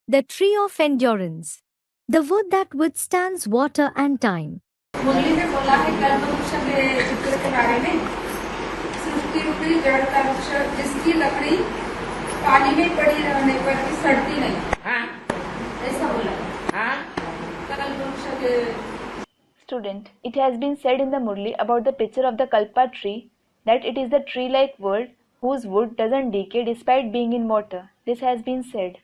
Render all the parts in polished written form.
The tree of endurance. The wood that withstands water and time. मुरली ने बोला है कल्प वृक्ष के चित्र के बारे में। सूखी हुई जड़ का वृक्ष जिसकी लकड़ी पानी में पड़ी रहने पर भी सड़ती नहीं। हाँ ऐसा बोला। हाँ कल्प वृक्ष के Student, it has been said in the Murli about the picture of the Kalpa tree that it is the tree-like world whose wood doesn't decay despite being in water. This has been said.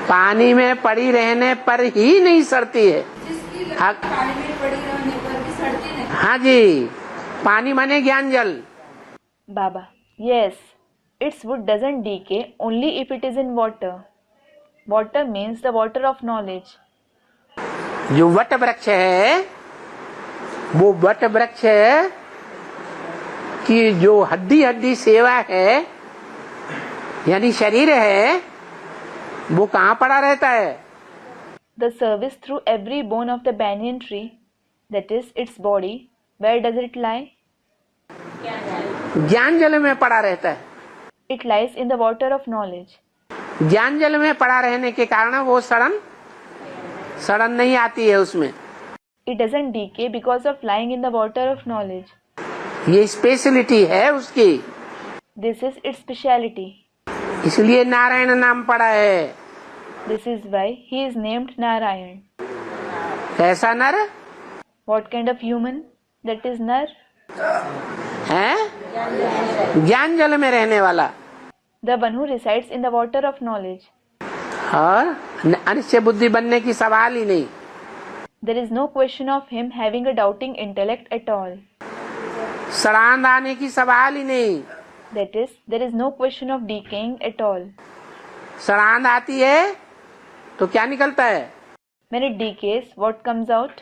पानी में पड़ी रहने पर ही नहीं सड़ती है। जिसकी लकड़ी पानी में पड़ी रहने पर भी सड़ती नहीं। हाँ जी, पानी माने ज्ञान जल। Baba, yes, its wood doesn't decay only if it is in water. Water means the water of knowledge. जो वट वृक्ष है वो वट वृक्ष की जो हड्डी हड्डी सेवा है यानी शरीर है वो कहाँ पड़ा रहता है? The service through every bone of the banyan tree, that is its body, where does it lie? ज्ञान जल में पड़ा रहता है। It lies in the water of knowledge. ज्ञान जल में पड़ा रहने के कारण वो सड़न नहीं आती है उसमें। It doesn't decay because of lying in the water of knowledge. ये स्पेशलिटी है उसकी, This is its speciality. इसलिए नारायण नाम पड़ा है। This is why he is named Narayan. कैसा नर What kind of human? That is Nar. है? ज्ञान जल में रहने वाला The one who resides in the water of knowledge. और अनिश्चय बुद्धि बनने की सवाल ही नहीं। There is no question of him having a doubting intellect at all. सड़ांध आने की सवाल ही नहीं। That is, there is no question of decaying at all. सड़ांध आती है तो क्या निकलता है? When it decays, what comes out?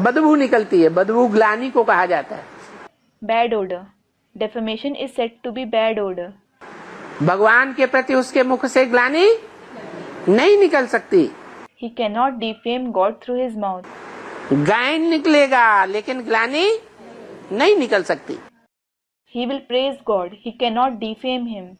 बदबू निकलती है। बदबू ग्लानि को कहा जाता है। Bad odor. Defamation is said to be bad odor. भगवान के प्रति उसके मुख से ग्लानि नहीं निकल सकती। He cannot defame God through his mouth. गायन निकलेगा लेकिन ग्लानि नहीं निकल सकती। He will praise God. He cannot defame him.